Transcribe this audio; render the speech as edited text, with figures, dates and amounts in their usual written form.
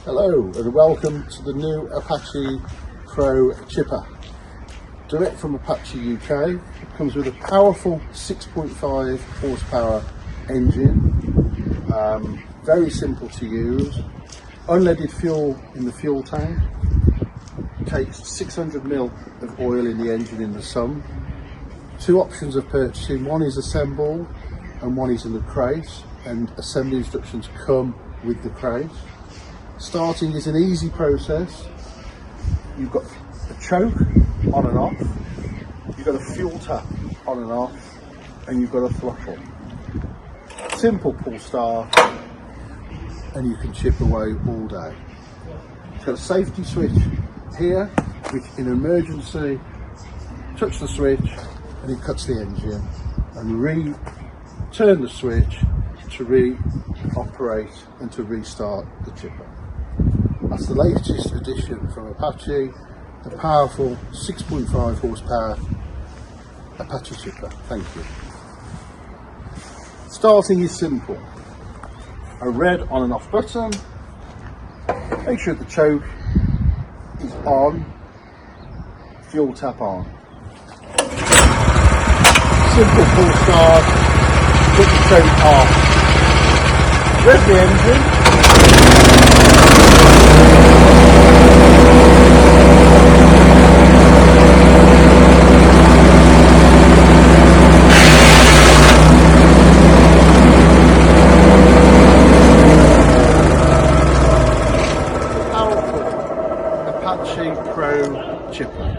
Hello and welcome to the new Apache Pro Chipper. Direct from Apache UK. It comes with a powerful 6.5 horsepower engine, very simple to use, unleaded fuel in the fuel tank, takes 600 ml of oil in the engine in the sum. Two options of purchasing, one is assembled and one is in the crate, and assembly instructions come with the crate. Starting is an easy process. You've got a choke on and off, you've got a fuel tap on and off, and you've got a throttle. Simple pull start, and you can chip away all day. It's got a safety switch here, which in emergency, touch the switch and it cuts the engine, and turn the switch to re-operate and to restart the chipper. That's the latest addition from Apache, the powerful 6.5 horsepower Apache Chipper. Thank you. Starting is simple. A red on and off button. Make sure the choke is on, fuel tap on. Simple pull start, put the choke off, rev the engine. Apache Pro Chipper.